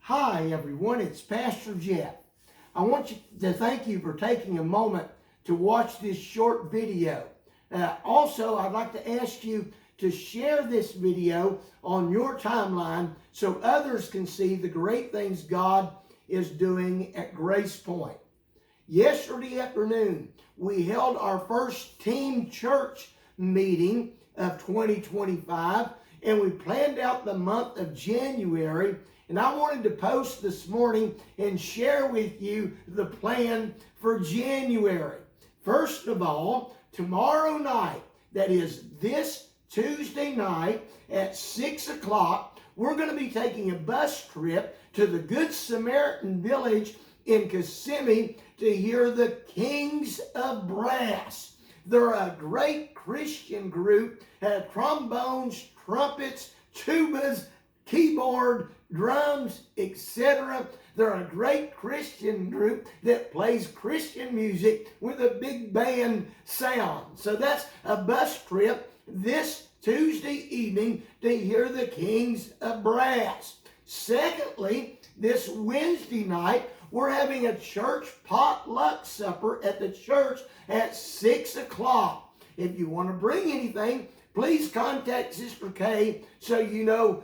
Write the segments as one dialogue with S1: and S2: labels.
S1: Hi everyone, it's Pastor Jeff. I want you to thank you for taking a moment to watch this short video. Also, I'd like to ask you to share this video on your timeline so others can see the great things God is doing at GracePointe. Yesterday afternoon, we held our first team church meeting of 2025, and we planned out the month of January. And I wanted to post this morning and share with you the plan for January. First of all, tomorrow night, that is this Tuesday night at 6 o'clock, we're going to be taking a bus trip to the Good Samaritan Village in Kissimmee to hear the Kings of Brass. They're a great Christian group, trombones, trumpets, tubas, keyboard, drums, etc. They're a great Christian group that plays Christian music with a big band sound. So that's a bus trip this Tuesday evening to hear the Kings of Brass. Secondly, this Wednesday night, we're having a church potluck supper at the church at 6 o'clock. If you want to bring anything, please contact Sister Kay so you know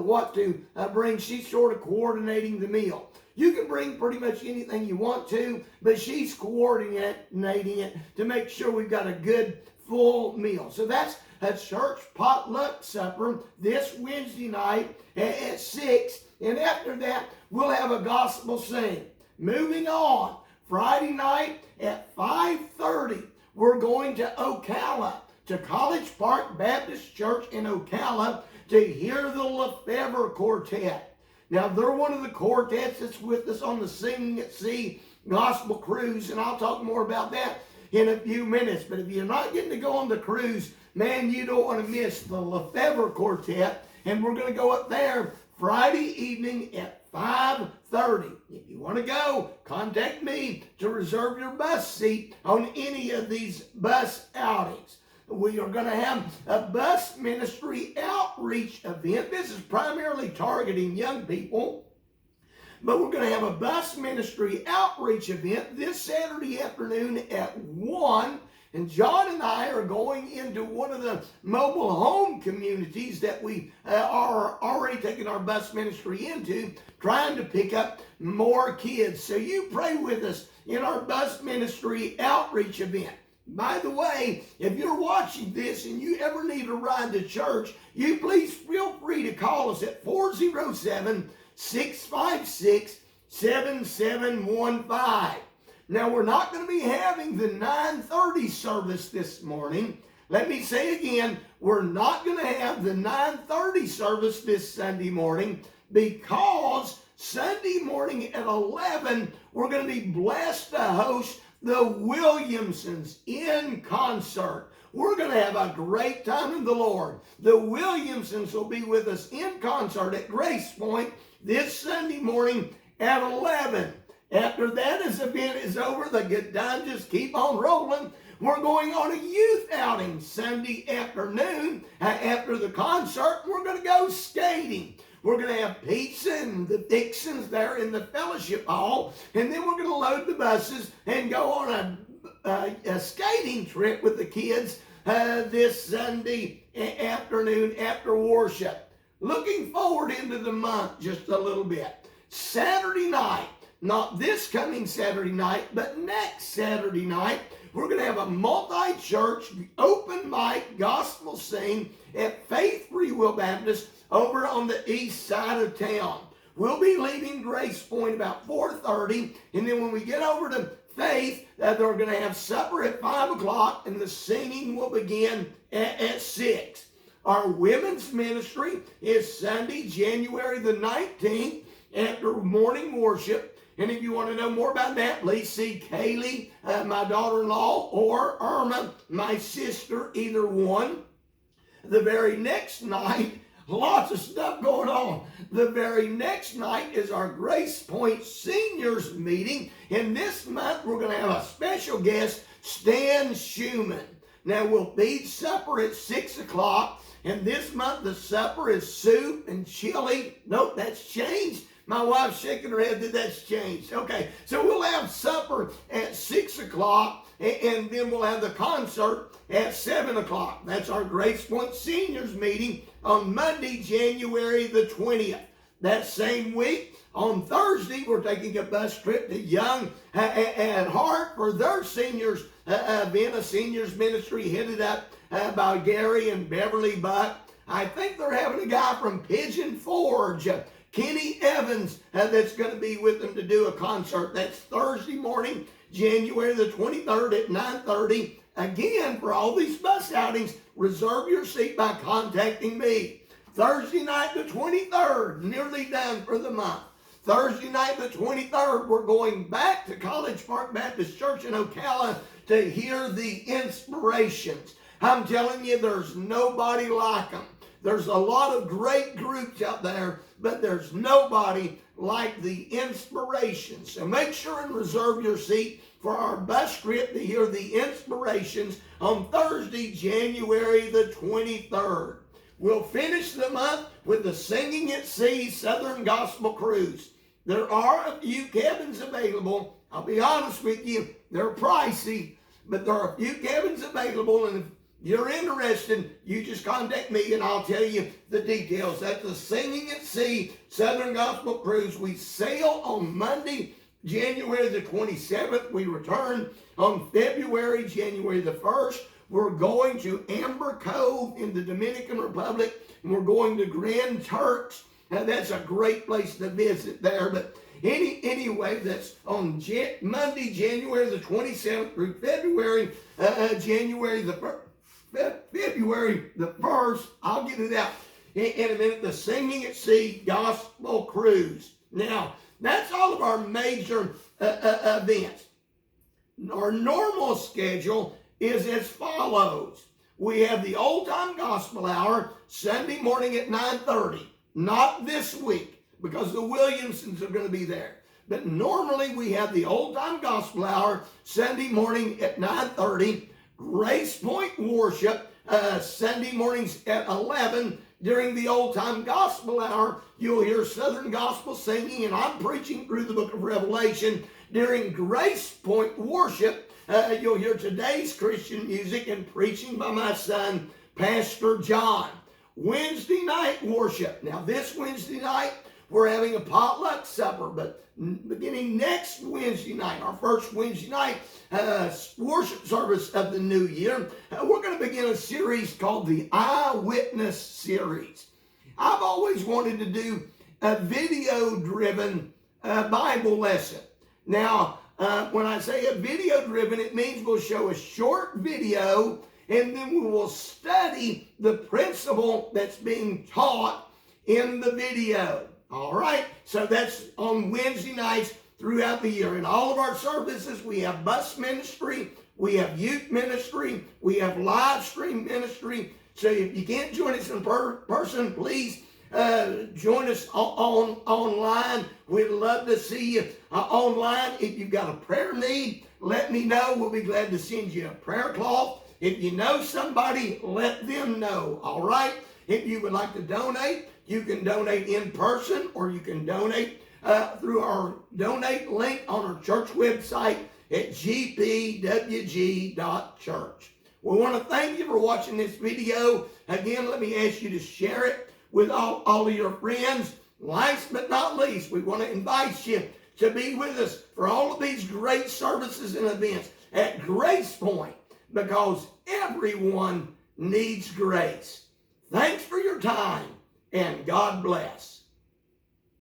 S1: what to bring. She's sort of coordinating the meal. You can bring pretty much anything you want to, but she's coordinating it to make sure we've got a good full meal. So that's a church potluck supper this Wednesday night at 6. And after that, we'll have a gospel sing. Moving on, Friday night at 5:30, we're going to Ocala, to College Park Baptist Church in Ocala to hear the Lefebvre Quartet. Now, they're one of the quartets that's with us on the Singing at Sea Gospel Cruise, and I'll talk more about that in a few minutes. But if you're not getting to go on the cruise, man, you don't want to miss the Lefebvre Quartet, and we're going to go up there Friday evening at 5:30. If you want to go, contact me to reserve your bus seat on any of these bus outings. We are going to have a bus ministry outreach event. This is primarily targeting young people, but we're going to have a bus ministry outreach event this Saturday afternoon at 1. And John and I are going into one of the mobile home communities that we are already taking our bus ministry into, trying to pick up more kids. So you pray with us in our bus ministry outreach event. By the way, if you're watching this and you ever need a ride to church, you please feel free to call us at 407-656-7715. Now, we're not going to be having the 9:30 service this morning. Let me say again, we're not going to have the 9:30 service this Sunday morning because Sunday morning at 11, we're going to be blessed to host the Williamsons in concert. We're going to have a great time in the Lord. The Williamsons will be with us in concert at GracePointe this Sunday morning at 11. After that event is over, the good times just keep on rolling. We're going on a youth outing Sunday afternoon. After the concert, we're going to go skating. We're going to have pizza and the fixins there in the fellowship hall. And then we're going to load the buses and go on a skating trip with the kids this Sunday afternoon after worship. Looking forward into the month just a little bit. Saturday night, not this coming Saturday night, but next Saturday night, we're going to have a multi-church open mic gospel sing at Faith Free Will Baptist over on the east side of town. We'll be leaving GracePointe about 4:30, and then when we get over to Faith, they're going to have supper at 5 o'clock, and the singing will begin at 6. Our women's ministry is Sunday, January the 19th, after morning worship. And if you want to know more about that, please see Kaylee, my daughter-in-law, or Irma, my sister, either one. The very next night, lots of stuff going on. The very next night is our GracePointe Seniors Meeting. And this month, we're going to have a special guest, Stan Schumann. Now, we'll feed supper at 6 o'clock. And this month, the supper is soup and chili. Nope, that's changed. My wife's shaking her head that that's changed. Okay, so we'll have supper at 6 o'clock, and then we'll have the concert at 7 o'clock. That's our GracePointe Seniors meeting on Monday, January the 20th. That same week, on Thursday, we're taking a bus trip to Young at Heart for their seniors event, a seniors ministry headed up by Gary and Beverly Buck. I think they're having a guy from Pigeon Forge, Kenny Evans, that's going to be with them to do a concert. That's Thursday morning, January the 23rd at 9:30. Again, for all these bus outings, reserve your seat by contacting me. Thursday night the 23rd, nearly done for the month. Thursday night the 23rd, we're going back to College Park Baptist Church in Ocala to hear the Inspirations. I'm telling you, there's nobody like them. There's a lot of great groups out there, but there's nobody like the Inspirations. So make sure and reserve your seat for our bus trip to hear the Inspirations on Thursday, January the 23rd. We'll finish the month with the Singing at Sea Southern Gospel Cruise. There are a few cabins available. I'll be honest with you, they're pricey, but there are a few cabins available, and if you're interested, you just contact me and I'll tell you the details. That's the Singing at Sea Southern Gospel Cruise. We sail on Monday, January the 27th. We return on January the 1st. We're going to Amber Cove in the Dominican Republic, and we're going to Grand Turks. Now, that's a great place to visit there, but anyway, that's on Monday, January the 27th through January the 1st. I'll get it out in a minute. The Singing at Sea Gospel Cruise. Now, that's all of our major events. Our normal schedule is as follows. We have the Old Time Gospel Hour Sunday morning at 9:30. Not this week, because the Williamsons are going to be there. But normally we have the Old Time Gospel Hour Sunday morning at 9:30. GracePointe worship Sunday mornings at 11. During the Old Time Gospel Hour, you'll hear Southern Gospel singing, and I'm preaching through the book of Revelation. During GracePointe worship, you'll hear today's Christian music and preaching by my son, Pastor John. Wednesday night worship. Now, this Wednesday night, we're having a potluck supper, but beginning next Wednesday night, our first Wednesday night worship service of the new year, we're going to begin a series called the Eyewitness Series. I've always wanted to do a video-driven Bible lesson. Now, when I say a video-driven, it means we'll show a short video, and then we will study the principle that's being taught in the video. All right, so that's on Wednesday nights throughout the year. In all of our services, we have bus ministry, we have youth ministry, we have live stream ministry. So if you can't join us in person, please join us online. We'd love to see you online. If you've got a prayer need, let me know. We'll be glad to send you a prayer cloth. If you know somebody, let them know. All right? If you would like to donate, you can donate in person, or you can donate through our donate link on our church website at gpwg.church. We want to thank you for watching this video. Again, let me ask you to share it with all of your friends. Last but not least, we want to invite you to be with us for all of these great services and events at GracePointe, because everyone needs grace. Thanks for your time, and God bless.